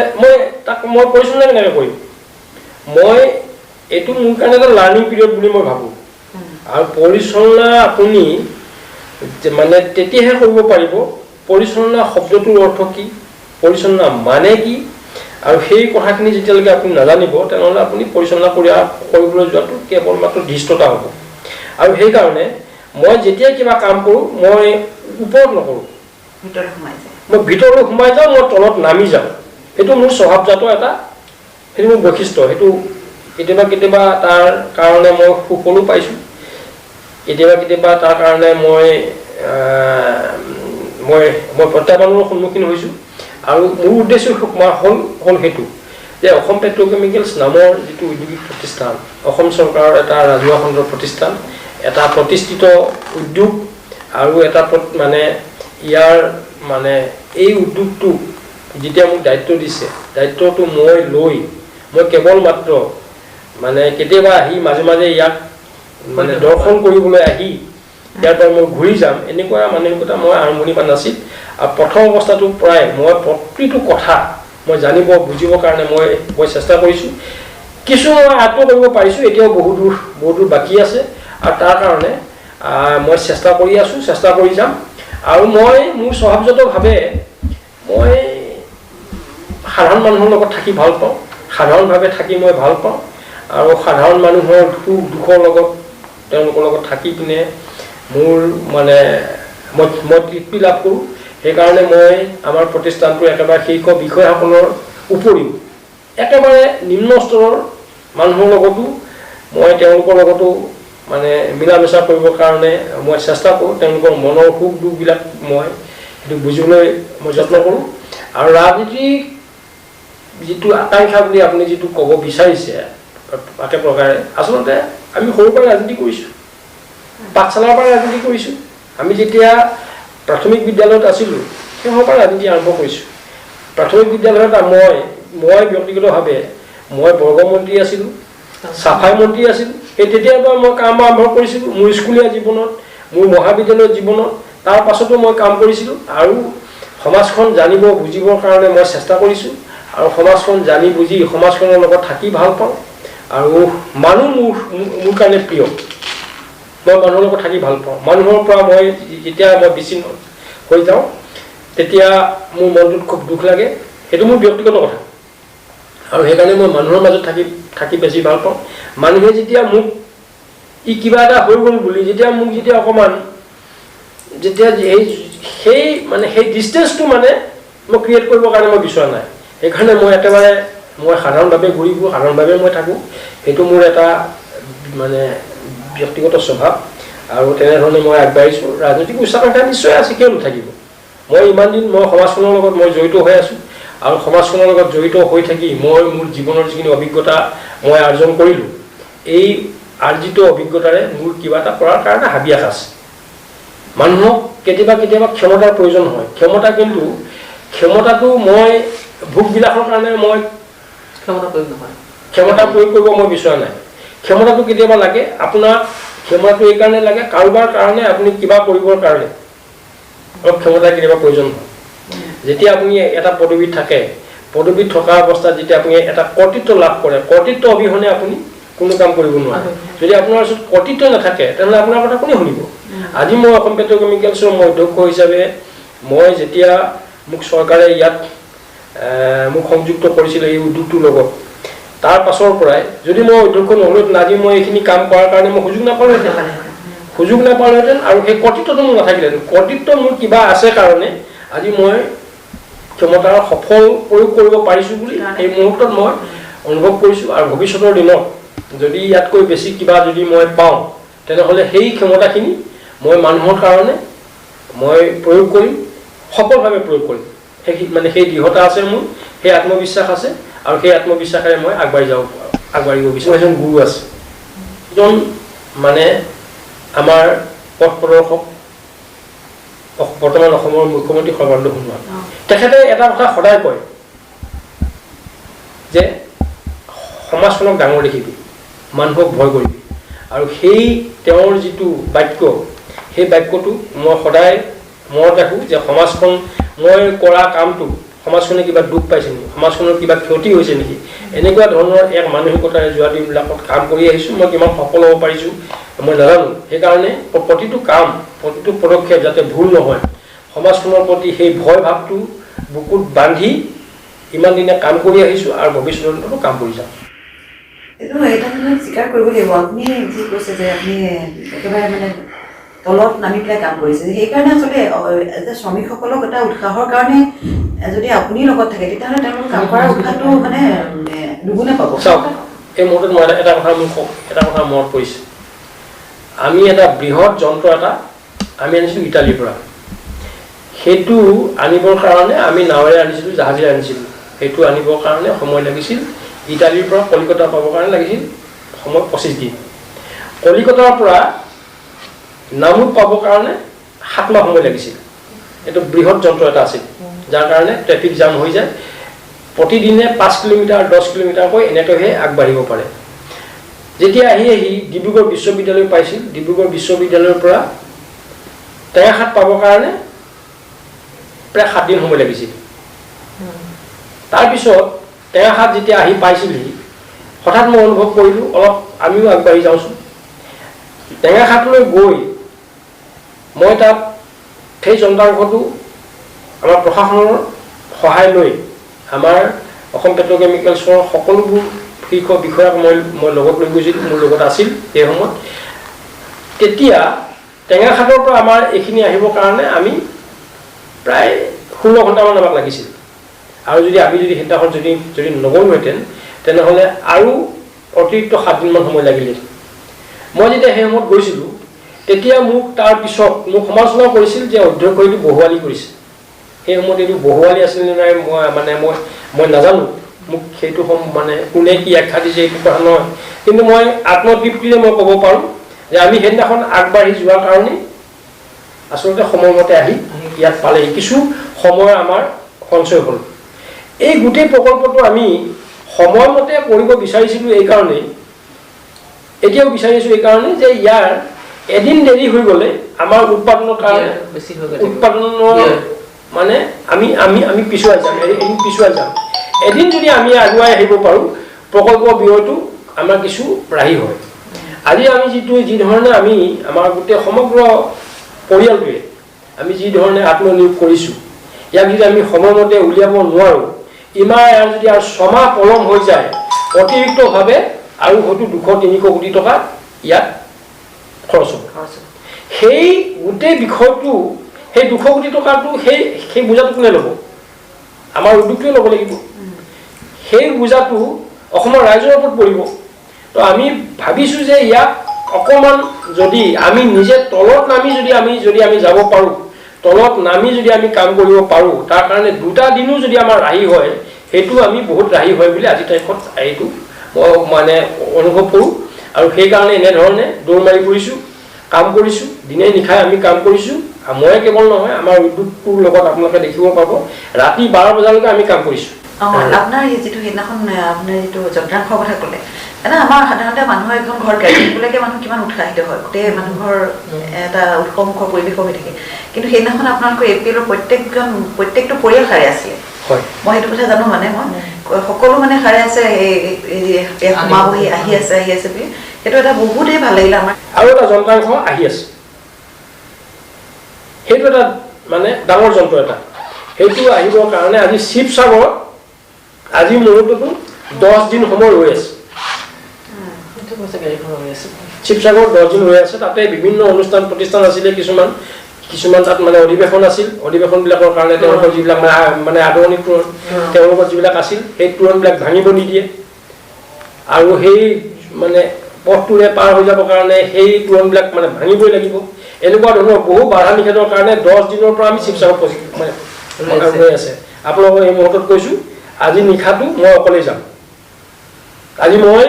[SPEAKER 2] মই পৰিচালনা কেনেকৈ কৰিম এইটো মোৰ কাৰণে এটা লাৰ্ণিং পিৰিয়ড বুলি মই ভাবোঁ আৰু পৰিচালনা আপুনি মানে তেতিয়াহে কৰিব পাৰিব পৰিচালনা শব্দটোৰ অৰ্থ কি পৰিচালনা মানে কি আৰু সেই কথাখিনি যেতিয়ালৈকে আপুনি নাজানিব তেনেহ'লে আপুনি পৰিচালনা কৰিবলৈ যোৱাটো কেৱল মাত্ৰ ধৃষ্টতা হ'ব আৰু সেইকাৰণে মই যেতিয়া কিবা কাম কৰোঁ মই ওপৰত নকৰোঁ
[SPEAKER 1] ভিতৰত সোমাই যায়
[SPEAKER 2] মই ভিতৰলৈ সোমাই যাওঁ মই তলত নামি যাওঁ সেইটো মোৰ স্বভাৱজাত এটা সেইটো মোৰ বৈশিষ্ট্য সেইটো কেতিয়াবা কেতিয়াবা তাৰ কাৰণে মই সুফলো পাইছোঁ কেতিয়াবা কেতিয়াবা তাৰ কাৰণে মই প্ৰত্যাহ্বানৰ সন্মুখীন হৈছোঁ আৰু মোৰ উদ্দেশ্য হ'ল সেইটো যে অসম পেট্ৰ'কেমিকেলছ নামৰ যিটো ঔদ্যোগিক প্ৰতিষ্ঠান অসম চৰকাৰৰ এটা ৰাজহুৱা খণ্ডৰ প্ৰতিষ্ঠান এটা প্ৰতিষ্ঠিত উদ্যোগ আৰু এটা মানে ইয়াৰ মানে এই উদ্যোগটো যেতিয়া মোক দায়িত্ব দিছে দায়িত্বটো মই লৈ মই কেৱল মাত্ৰ মানে কেতিয়াবা আহি মাজে মাজে ইয়াক মানে দৰ্শন কৰিবলৈ আহি ইয়াৰ পৰা মই ঘূৰি যাম এনেকুৱা মানসিকতা মই আৰম্ভণিৰ পৰা নাছিল আৰু প্ৰথম অৱস্থাটো প্ৰায় মই প্ৰতিটো কথা মই জানিব বুজিবৰ কাৰণে মই চেষ্টা কৰিছোঁ কিছু মই আয়ত্ব কৰিব পাৰিছোঁ এতিয়াও বহুত দূৰ বাকী আছে আৰু তাৰ কাৰণে মই চেষ্টা কৰি আছোঁ চেষ্টা কৰি যাম আৰু মই মোৰ স্বভাৱজাতভাৱে মই সাধাৰণ মানুহৰ লগত থাকি ভাল পাওঁ সাধাৰণভাৱে থাকি মই ভাল পাওঁ আৰু সাধাৰণ মানুহৰ দুখৰ লগত তেওঁলোকৰ লগত থাকি পিনে মোৰ মানে মই তৃপ্তি লাভ কৰোঁ সেইকাৰণে মই আমাৰ প্ৰতিষ্ঠানটো একেবাৰে শীৰ্ষ বিষয়াসকলৰ উপৰিও একেবাৰে নিম্ন স্তৰৰ মানুহৰ লগতো মই তেওঁলোকৰ লগতো মানে মিলা মিছা কৰিবৰ কাৰণে মই চেষ্টা কৰোঁ তেওঁলোকৰ মনৰ সুখ দুখবিলাক মই সেইটো বুজিবলৈ মই যত্ন কৰোঁ আৰু ৰাজনীতিক যিটো আকাংক্ষা বুলি আপুনি যিটো ক'ব বিচাৰিছে একে প্ৰকাৰে আচলতে আমি সৰুৰ পৰা ৰাজনীতি কৰিছোঁ পাঠশালাৰ পৰা ৰাজনীতি কৰিছোঁ আমি যেতিয়া প্ৰাথমিক বিদ্যালয়ত আছিলোঁ সেই সময়ৰ পৰা ৰাজনীতি আৰম্ভ কৰিছোঁ প্ৰাথমিক বিদ্যালয়ত মই ব্যক্তিগতভাৱে মই বৰ্গমন্ত্ৰী আছিলোঁ চাফাই মন্ত্ৰী আছিলোঁ সেই তেতিয়াৰ পৰা মই কাম আৰম্ভ কৰিছিলোঁ মোৰ স্কুলীয়া জীৱনত মোৰ মহাবিদ্যালয়ৰ জীৱনত তাৰ পাছতো মই কাম কৰিছিলোঁ আৰু সমাজখন জানিব বুজিবৰ কাৰণে মই চেষ্টা কৰিছোঁ আৰু সমাজখন জানি বুজি সমাজখনৰ লগত থাকি ভাল পাওঁ আৰু মানুহ মোৰ কাৰণে প্ৰিয় মই মানুহৰ লগত থাকি ভাল পাওঁ মানুহৰ পৰা মই যেতিয়া মই বিচ্ছিন্ন হৈ যাওঁ তেতিয়া মোৰ মনটোত খুব দুখ লাগে সেইটো মোৰ ব্যক্তিগত কথা আৰু সেইকাৰণে মই মানুহৰ মাজত থাকি বেছি ভাল পাওঁ মানুহে যেতিয়া মোক কিবা এটা হৈ গ'ল বুলি যেতিয়া অকণমান যেতিয়া সেই ডিষ্টেঞ্চটো মানে মই ক্ৰিয়েট কৰিবৰ কাৰণে মই বিচৰা নাই সেইকাৰণে মই একেবাৰে মই সাধাৰণভাৱে ঘূৰি ফুৰোঁ সাধাৰণভাৱে মই থাকোঁ সেইটো মোৰ এটা মানে ব্যক্তিগত স্বভাৱ আৰু তেনেধৰণে মই আগবাঢ়িছোঁ ৰাজনৈতিক উচ্চাকাংক্ষা নিশ্চয় আছে কিয় নাথাকিব মই ইমান দিন মই সমাজখনৰ লগত মই জড়িত হৈ আছোঁ আৰু সমাজখনৰ লগত জড়িত হৈ থাকি মই মোৰ জীৱনৰ যিখিনি অভিজ্ঞতা মই আৰ্জন কৰিলোঁ এই আৰ্জিত অভিজ্ঞতাৰে মোৰ কিবা এটা কৰাৰ কাৰণে হাবিয়াস আছে মানুহক কেতিয়াবা ক্ষমতাৰ প্ৰয়োজন হয় কিন্তু ক্ষমতাটো মই ভোগবিলাসৰ কাৰণে মই ক্ষমতা প্ৰয়োগ কৰিব মই বিচৰা নাই ক্ষমতাটো কেতিয়াবা লাগে আপোনাক ক্ষমতাটো এই কাৰণে লাগে কাৰোবাৰ কাৰণে আপুনি কিবা কৰিবৰ কাৰণে অলপ ক্ষমতা কেতিয়াবা প্ৰয়োজন হয় যেতিয়া আপুনি এটা পদবীত থাকে পদবীত থকা অৱস্থাত যেতিয়া আপুনি এটা কৰ্তৃত্ব লাভ কৰে কৰ্তৃত্ব অবিহনে আপুনি কোনো কাম কৰিব নোৱাৰে যদি আপোনাৰ ওচৰত কৰ্তৃত্ব নাথাকে তেনেহ'লে আপোনাৰ কথা কোনে শুনিব আজি মই অসম পেট্ৰ'কেমিকেলছৰ মই অধ্যক্ষ হিচাপে মই যেতিয়া মোক চৰকাৰে ইয়াত মোক সংযুক্ত কৰিছিল এই উদ্যোগটোৰ লগত তাৰ পাছৰ পৰাই যদি মই অধ্যক্ষ নহ'লোহেঁতেন আজি মই এইখিনি কাম কৰাৰ কাৰণে মই সুযোগ নাপালোহেঁতেন আৰু সেই কৰ্তৃত্বটো মোৰ নাথাকিলেহেঁতেন কৰ্তৃত্ব মোৰ কিবা আছে কাৰণে আজি মই ক্ষমতাৰ সফল প্ৰয়োগ কৰিব পাৰিছোঁ বুলি এই মুহূৰ্তত মই অনুভৱ কৰিছোঁ আৰু ভৱিষ্যতৰ দিনত যদি ইয়াতকৈ বেছি কিবা যদি মই পাওঁ তেনেহ'লে সেই ক্ষমতাখিনি মই মানুহৰ কাৰণে মই প্ৰয়োগ কৰিম সফলভাৱে প্ৰয়োগ কৰিম সেই দৃঢ়তা আছে মোৰ সেই আত্মবিশ্বাস আছে আৰু সেই আত্মবিশ্বাসেৰে মই আগবাঢ়িব বিচাৰোঁ এজন গুৰু আছে এজন মানে আমাৰ পথ প্ৰদৰ্শক বৰ্তমান অসমৰ মুখ্যমন্ত্ৰী সৰ্বানন্দ সোণোৱাল তেখেতে এটা কথা সদায় কয় যে সমাজখনক ডাঙৰ দেখিবি মানুহক ভয় কৰিবি আৰু সেই তেওঁৰ যিটো বাক্য সেই বাক্যটো মই সদায় মনত ৰাখোঁ যে সমাজখন মই কৰা কামটো সমাজখনে কিবা দুখ পাইছে নেকি সমাজখনৰ কিবা ক্ষতি হৈছে নেকি এনেকুৱা ধৰণৰ এক মানসিকতাৰে যোৱা দিনবিলাকত কাম কৰি আহিছোঁ মই কিমান সফল হ'ব পাৰিছোঁ মই নাজানো সেইকাৰণে প্ৰতিটো কাম প্ৰতিটো পদক্ষেপ যাতে ভুল নহয় সমাজখনৰ প্ৰতি সেই ভয় ভাৱটো বুকুত বান্ধি ইমান দিনে কাম কৰি আহিছোঁ আৰু ভৱিষ্যততো কাম কৰি যাম
[SPEAKER 1] এইটো এটা মানে স্বীকাৰ কৰিব লাগিব আপুনি যি কৈছে যে আপুনি একেবাৰে মানে তলত নামি পেলাই কাম কৰিছে সেইকাৰণে আচলতে যে শ্ৰমিকসকলক এটা উৎসাহৰ কাৰণে যদি আপুনি লগত থাকে তেতিয়াহ'লে তেওঁলোকে কাম কৰাৰ উৎসাহটো মানে দুগুণে পাব।
[SPEAKER 2] চাওক এই মুহূৰ্তত মই এটা কথা মনত পৰিছে আমি এটা বৃহৎ যন্ত্ৰ এটা আমি আনিছিলোঁ ইটালীৰ পৰা সেইটো আনিবৰ কাৰণে আমি নাৱেৰে আনিছিলোঁ জাহাজেৰে আনিছিলোঁ সেইটো আনিবৰ কাৰণে সময় লাগিছিল ইটালীৰ পৰা কলিকতা পাবৰ কাৰণে লাগিছিল সময় 25 দিন কলিকতাৰ পৰা নামৰূপ পাবৰ কাৰণে 7 মাহ সময় লাগিছিল এইটো বৃহৎ যন্ত্ৰ এটা আছিল যাৰ কাৰণে ট্ৰেফিক জাম হৈ যায় প্ৰতিদিনে 5 কিলোমিটাৰ 10 কিলোমিটাৰকৈ এনেকৈহে আগবাঢ়িব পাৰে যেতিয়া আহি ডিব্ৰুগড় বিশ্ববিদ্যালয় পাইছিল ডিব্ৰুগড় বিশ্ববিদ্যালয়ৰ পৰা টেঙাখাত পাবৰ কাৰণে প্ৰায় 7 দিন সময় লাগিছিল তাৰপিছত টেঙাখাত যেতিয়া আহি পাইছিলহি হঠাৎ মই অনুভৱ কৰিলোঁ অলপ আমিও আগবাঢ়ি যাওঁচোন টেঙাখাতলৈ গৈ মই তাত সেই যন্ত্ৰাংশটো আমাৰ প্ৰশাসনৰ সহায় লৈ আমাৰ অসম পেট্ৰকেমিকেলছৰ সকলোবোৰ শীৰ্ষ বিষয়াক মই লগত লৈ গৈছিলোঁ মোৰ লগত আছিল সেই সময়ত তেতিয়া টেঙাখাতৰ পৰা আমাৰ এইখিনি আহিবৰ কাৰণে আমি প্ৰায় 16 ঘণ্টামান আমাক লাগিছিল আৰু যদি আমি যদি সেইদিনাখন যদি নগ'লোহেঁতেন তেনেহ'লে আৰু অতিৰিক্ত 7 দিনমান সময় লাগিলে মই যেতিয়া সেই সময়ত গৈছিলোঁ তেতিয়া মোক তাৰ পিছত মোক সমালোচনা কৰিছিল যে অধ্যক্ষ এইটো বহুৱালি কৰিছে সেই সময়ত এইটো বহুৱালি আছিল নে নাই মই নাজানো মোক সেইটো মানে কোনে কি আখ্যা দিছে এইটো কথা নহয় কিন্তু মই আত্মতৃপ্তিৰে মই ক'ব পাৰোঁ যে আমি সেইদিনাখন আগবাঢ়ি যোৱাৰ কাৰণে আচলতে সময়মতে আহি ইয়াত পালে কিছু সময় আমাৰ সঞ্চয় হ'ল এই গোটেই প্ৰকল্পটো আমি সময়মতে কৰিব বিচাৰিছিলোঁ এই কাৰণেই এতিয়াও বিচাৰিছোঁ এই কাৰণে যে ইয়াৰ এদিন দেৰি হৈ গ'লে আমাৰ উৎপাদনৰ কাৰণে উৎপাদনৰ মানে আমি পিছুৱাই যাম এদিন পিছুৱাই যাম এদিন যদি আমি আগুৱাই আহিব পাৰোঁ প্ৰকল্প ব্যয়টো আমাৰ কিছু ৰাহি হয় আজি আমি যি ধৰণে আমি আমাৰ গোটেই সমগ্ৰ পৰিয়ালটোৱে আমি যি ধৰণে আত্মনিয়োগ কৰিছোঁ ইয়াক যদি আমি সময়মতে উলিয়াব নোৱাৰোঁ ইয়াৰ যদি আৰু 6 মাহ পলম হৈ যায় অতিৰিক্তভাৱে আৰু হয়তো 200-300 কোটি টকা ইয়াত খৰচ হ'ব সেই গোটেই বিষয়টো সেই 200 কোটি টকাটো সেই বোজাটো কোনে ল'ব আমাৰ উদ্যোগটোৱে ল'ব লাগিব সেই বোজাটো অসমৰ ৰাইজৰ ওপৰত পৰিব তো আমি ভাবিছোঁ যে ইয়াক অকণমান যদি আমি নিজে তলত নামি যদি আমি যাব পাৰোঁ তলত নামি যদি আমি কাম কৰিব পাৰোঁ তাৰ কাৰণে 2টা দিনো যদি আমাৰ ৰাহি হয় সেইটো আমি বহুত ৰাহি হয় বুলি আজি তাৰিখত এইটো মই মানে অনুভৱ কৰোঁ আৰু সেইকাৰণে এনেধৰণে দৌৰ মাৰি ফুৰিছোঁ কাম কৰিছোঁ দিনে নিশাই আমি কাম কৰিছোঁ মই কেৱল নহয় আমাৰ উদ্যোগটোৰ লগত আপোনালোকে দেখিব পাব ৰাতি 12 বজালৈকে আমি কাম কৰিছোঁ
[SPEAKER 1] আপোনাৰ যিটো সেইদিনাখন আপোনাৰ যিটো যন্ত্ৰাংশৰ কথা ক'লে আমাৰ সাধাৰণতে মানুহৰ এখন ঘৰ গাড়ীলৈকে মানুহ কিমান উৎসাহিত হয় গোটেই মানুহৰ এটা উৎসমুখ পৰিৱেশ হৈ থাকে কিন্তু সেইদিনাখন আপোনালোকৰ এপিএলৰ প্ৰত্যেকটো পৰিয়াল সাৰে আছিলে মই সেইটো কথা জানো মানে মই সকলো মানে সাৰে আছে সোমাবহি আহি আছে বুলি সেইটো এটা বহুতেই ভাল লাগিলে আমাৰ
[SPEAKER 2] আৰু এটা যন্ত্ৰাংশ আহি আছে সেইটো এটা মানে ডাঙৰ যন্ত্ৰ এটা সেইটো আহিবৰ কাৰণে আজি শিৱসাগৰত আজি মুহূৰ্তটো 10 দিন সময় ৰৈ আছে শিৱসাগৰত 10 দিন ৰৈ আছে তাতে বিভিন্ন অনুষ্ঠান প্ৰতিষ্ঠান আছিলে কিছুমান তাত মানে অধিৱেশন আছিল অধিৱেশনবিলাকৰ কাৰণে তেওঁলোকৰ যিবিলাক মানে আদৰণি তোৰণ তেওঁলোকৰ যিবিলাক আছিল সেই তোৰণবিলাক ভাঙিব নিদিয়ে আৰু সেই মানে পথটোৰে পাৰ হৈ যাবৰ কাৰণে সেই তোৰণবিলাক মানে ভাঙিবই লাগিব এনেকুৱা ধৰণৰ বহু বাধা নিষেধৰ কাৰণে 10 দিনৰ পৰা আমি শিৱসাগৰ মানে ৰৈ আছে আপোনালোকক এই মুহূৰ্তত কৈছোঁ আজি নিশাটো মই অকলেই যাম আজি মই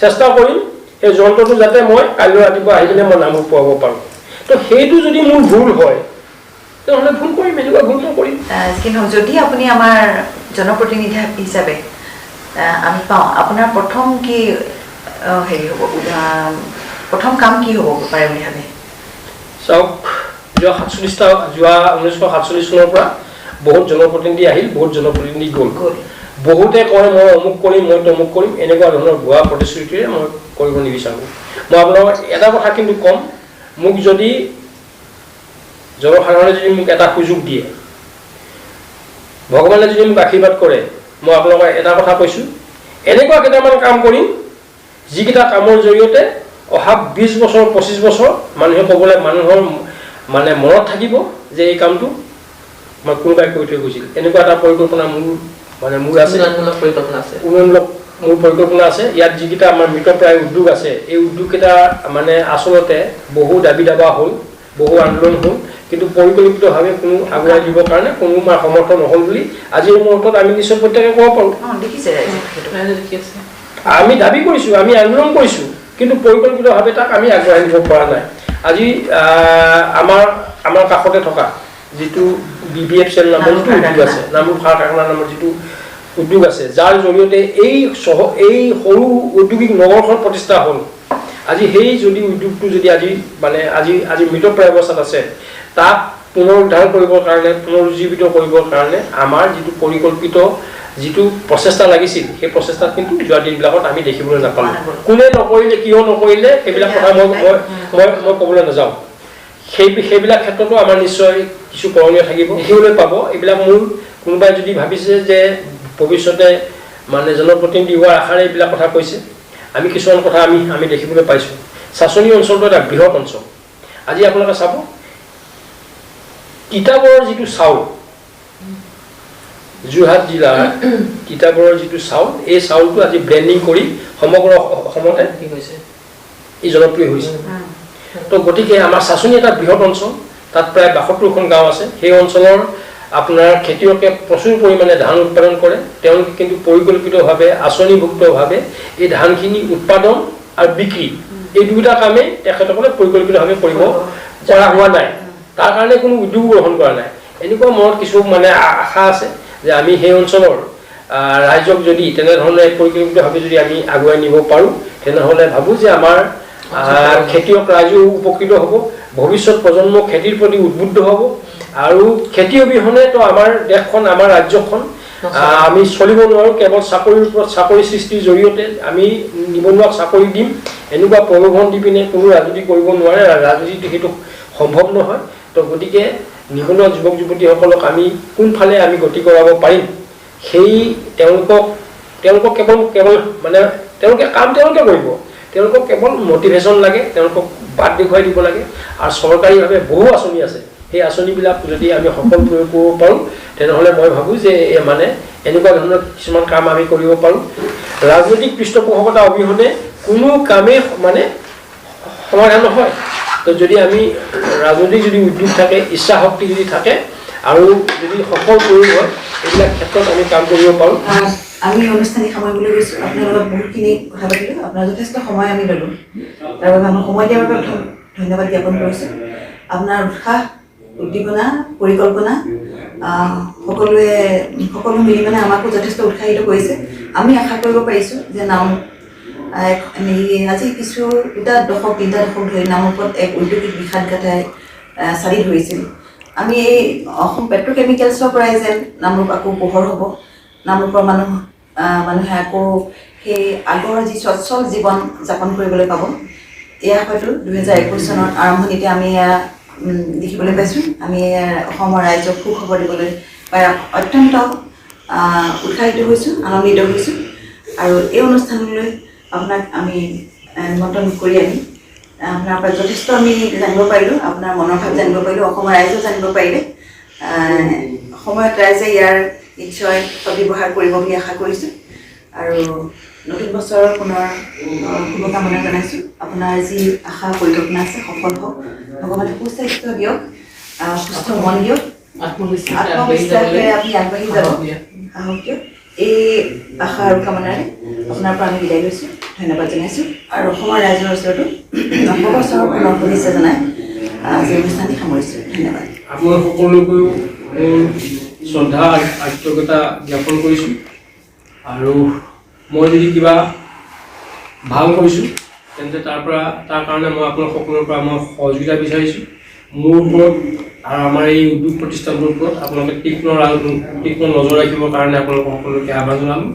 [SPEAKER 2] চেষ্টা কৰিম এই যন্ত্ৰটো যাতে মই কাইলৈ ৰাতিপুৱা আহি কিনে মই নামৰূপ পোৱাব পাৰোঁ তো সেইটো যদি মোৰ ভুল হয় তেনেহ'লে ভুল কৰিম এনেকুৱা ভুল নকৰিম
[SPEAKER 1] কিন্তু যদি আপুনি আমাৰ জনপ্ৰতিনিধি হিচাপে আমি পাওঁ আপোনাৰ প্ৰথম কি হেৰি হ'ব প্ৰথম কাম কি হ'ব পাৰে বুলি ভাবে
[SPEAKER 2] চাওক যোৱা 1947 চনৰ পৰা বহুত জনপ্ৰতিনিধি আহিল বহুত জনপ্ৰতিনিধি গ'ল বহুতে কয় মই অমুক কৰিম মই তমুক কৰিম এনেকুৱা ধৰণৰ ভুৱা প্ৰতিশ্ৰুতিৰে মই কৰিব নিবিচাৰোঁ মই আপোনালোকক এটা কথা কিন্তু ক'ম মোক যদি জনসাধাৰণে যদি মোক এটা সুযোগ দিয়ে ভগৱানে যদি মোক আশীৰ্বাদ কৰে মই আপোনালোকক এটা কথা কৈছোঁ এনেকুৱা কেইটামান কাম কৰিম যিকেইটা কামৰ জৰিয়তে অহা 20 বছৰ 25 বছৰ মানুহে ক'বলৈ মানুহৰ মানে মনত থাকিব যে এই কামটো মই কোনোবাই কৰি থৈ গৈছিল। এনেকুৱা এটা পৰিকল্পনা মোৰ আছে,
[SPEAKER 3] উন্নয়নমূলক পৰিকল্পনা আছে।
[SPEAKER 2] উন্নয়নমূলক মোৰ পৰিকল্পনা আছে। ইয়াত যিকেইটা আমাৰ মৃতপ্ৰায় উদ্যোগ আছে, এই উদ্যোগকেইটা মানে আচলতে বহু দাবী দাবা হ'ল, বহু আন্দোলন হ'ল, কিন্তু পৰিকল্পিতভাৱে কোনো আগুৱাই দিবৰ কাৰণে কোনো সমৰ্থ নহ'ল বুলি আজিৰ মুহূৰ্তত আমি নিশ্চয় প্ৰত্যেকে ক'ব পাৰোঁ।
[SPEAKER 1] দেখিছে
[SPEAKER 2] আমি দাবী কৰিছোঁ, আমি আন্দোলন কৰিছোঁ, কিন্তু পৰিকল্পিতভাৱে তাক আমি আগবঢ়াই নিব পৰা নাই। আজি আমাৰ কাষতে থকা যিটো BBFCL নামৰ যিটো উদ্যোগ আছে, নামৰূপ সাৰ কাৰখানা নামৰ যিটো উদ্যোগ আছে, যাৰ জৰিয়তে এই সৰু ঔদ্যোগিক নগৰখন প্ৰতিষ্ঠা হ'ল। আজি সেই যদি উদ্যোগটো যদি আজি মৃতপ্ৰায় অৱস্থাত আছে, তাক পুনৰুদ্ধাৰ কৰিবৰ কাৰণে, পুনৰুজ্জীৱিত কৰিবৰ কাৰণে আমাৰ যিটো পৰিকল্পিত যিটো প্ৰচেষ্টা লাগিছিল, সেই প্ৰচেষ্টাত কিন্তু যোৱা দিনবিলাকত আমি দেখিবলৈ নাপালোঁ। কোনে নকৰিলে, কিয় নকৰিলে, সেইবিলাক কথা মই ক'বলৈ নাযাওঁ। সেইবিলাক ক্ষেত্ৰতো আমাৰ নিশ্চয় কিছু কৰণীয় থাকিব, দেখিবলৈ পাব। এইবিলাক মোৰ কোনোবাই যদি ভাবিছে যে ভৱিষ্যতে মানে জনপ্ৰতিনিধি হোৱাৰ আশাৰে এইবিলাক কথা কৈছে, আমি কিছুমান কথা আমি দেখিবলৈ পাইছোঁ। চাচনি অঞ্চলটো এটা বৃহৎ অঞ্চল। আজি আপোনালোকে চাব, তিতাবৰৰ যিটো চাউল, যোৰহাট জিলাৰ তিতাবৰৰ যিটো চাউল, এই চাউলটো আজি ব্লেণ্ডিং কৰি সমগ্ৰ অসমতে ই জনপ্ৰিয় হৈছে। তো গতিকে আমাৰ চাচনি এটা বৃহৎ অঞ্চল, তাত প্ৰায় 72খন গাঁও আছে। সেই অঞ্চলৰ আপোনাৰ খেতিয়কে প্ৰচুৰ পৰিমাণে ধান উৎপাদন কৰে। তেওঁলোকে কিন্তু পৰিকল্পিতভাৱে আঁচনিভুক্তভাৱে এই ধানখিনি উৎপাদন আৰু বিক্ৰী, এই দুয়োটা কামেই তেখেতসকলে পৰিকল্পিতভাৱে কৰিব পৰা হোৱা নাই। তাৰ কাৰণে কোনো উদ্যোগ গ্ৰহণ কৰা নাই। এনেকুৱা মনত কিছু মানে আশা আছে যে আমি সেই অঞ্চলৰ ৰাইজক যদি তেনেধৰণে পৰিকল্পিতভাৱে যদি আমি আগুৱাই নিব পাৰোঁ, তেনেহ'লে ভাবোঁ যে আমাৰ খেতিয়ক ৰাইজো উপকৃত হ'ব, ভৱিষ্যত প্ৰজন্ম খেতিৰ প্ৰতি উদ্বুদ্ধ হ'ব। আৰু খেতি অবিহনেতো আমাৰ দেশখন, আমাৰ ৰাজ্যখন আমি চলিব নোৱাৰোঁ। কেৱল চাকৰিৰ ওপৰত চাকৰি সৃষ্টিৰ জৰিয়তে আমি নিবনুৱাক চাকৰি দিম, এনেকুৱা প্ৰলোভন দি পিনে কোনো ৰাজনীতি কৰিব নোৱাৰে। ৰাজনীতি সেইটো সম্ভৱ নহয়। তো গতিকে নিবনুৱা যুৱক যুৱতীসকলক আমি কোনফালে আমি গতি কৰাব পাৰিম, সেই তেওঁলোকক কেৱল মানে তেওঁলোকে কৰিব, তেওঁলোকক কেৱল মটিভেশ্যন লাগে, তেওঁলোকক বাট দেখুৱাই দিব লাগে। আৰু চৰকাৰীভাৱে বহু আঁচনি আছে, সেই আঁচনিবিলাক যদি আমি সফল প্ৰয়োগ কৰিব পাৰোঁ, তেনেহ'লে মই ভাবোঁ যে মানে এনেকুৱা ধৰণৰ কিছুমান কাম আমি কৰিব পাৰোঁ। ৰাজনৈতিক পৃষ্ঠপোষকতা অবিহনে কোনো কামেই মানে সমাধান নহয়। তো যদি আমি ৰাজনৈতিক যদি উদ্যোগ থাকে, ইচ্ছা শক্তি যদি থাকে আৰু যদি সফল প্ৰয়োগ হয়, এইবিলাক ক্ষেত্ৰত আমি কাম কৰিব পাৰোঁ।
[SPEAKER 1] আমি অনুষ্ঠানিক সামৰিবলৈ গৈছোঁ। আপোনাৰ লগত বহুতখিনি কথা পাতিলোঁ, আপোনাৰ যথেষ্ট সময় আমি ল'লোঁ। তাৰ বাবে আমাক সময় দিয়াৰ বাবে ধন্যবাদ জ্ঞাপন কৰিছোঁ। আপোনাৰ উৎসাহ, উদ্দীপনা, পৰিকল্পনা সকলো মিলি মানে আমাকো যথেষ্ট উৎসাহিত কৰিছে। আমি আশা কৰিব পাৰিছোঁ যে আজি কিছু 2 দশক 3 দশক ধৰি নামৰ ওপৰত এক ঔদ্যোগিক বিষাদগাথাই চালি ধৰিছিল। আমি এই অসম পেট্ৰকেমিকেলছৰ পৰাই যেন নামৰূপ আকৌ পোহৰ হ'ব, নামৰূপৰ মানুহে আকৌ সেই আগৰ যি স্বচ্ছল জীৱন যাপন কৰিবলৈ পাব। এয়া হয়তো 2021 চনৰ আৰম্ভণিতে আমি এয়া দেখিবলৈ পাইছোঁ। আমি অসমৰ ৰাইজক সুখবৰ দিবলৈ পাই অত্যন্ত উৎসাহিত হৈছোঁ, আনন্দিত হৈছোঁ। আৰু এই অনুষ্ঠানলৈ আপোনাক আমি নিমন্ত্ৰণ কৰি আনি আপোনাৰ পৰা যথেষ্ট আমি জানিব পাৰিলোঁ, আপোনাৰ মনৰ ভাৱ জানিব পাৰিলোঁ, অসমৰ ৰাইজেও জানিব পাৰিলে। সময়ত ৰাইজে ইয়াৰ নিশ্চয় সদ্ব্যৱহাৰ কৰিব বুলি আশা কৰিছোঁ। আৰু নতুন বছৰৰ পুনৰ শুভকামনা জনাইছোঁ। আপোনাৰ যি আশা পৰিকল্পনা আছে সফল হওক, ভগৱানে সুস্বাস্থ্য দিয়ক, সুস্থ মন দিয়ক, আত্মবিশ্বাসেৰে আপুনি আগবাঢ়ি যাব, সাহস দিয়ক। এই আশা আৰু কামনাৰে আপোনাৰ পৰা আমি বিদায় লৈছোঁ, ধন্যবাদ জনাইছোঁ। আৰু অসমৰ ৰাইজৰ ওচৰতো নৱবছৰৰ পুনৰ শুভেচ্ছা জনাই আজি অনুষ্ঠানটি সামৰিছোঁ। ধন্যবাদ।
[SPEAKER 2] আপোনালোক সকলোকৈও মোৰ শ্ৰদ্ধা আৰু কৃতজ্ঞতা জ্ঞাপন কৰিছোঁ। আৰু মই যদি কিবা ভাল কৰিছোঁ তেন্তে তাৰ কাৰণে মই আপোনালোক সকলোৰে পৰা মই সহযোগিতা বিচাৰিছোঁ। মোৰ ওপৰত আৰু আমাৰ এই উদ্যোগ প্ৰতিষ্ঠানটোৰ ওপৰত আপোনালোকে তীক্ষ্ণ নজৰ ৰাখিবৰ কাৰণে আপোনালোক সকলোকে আহ্বান জনালোঁ।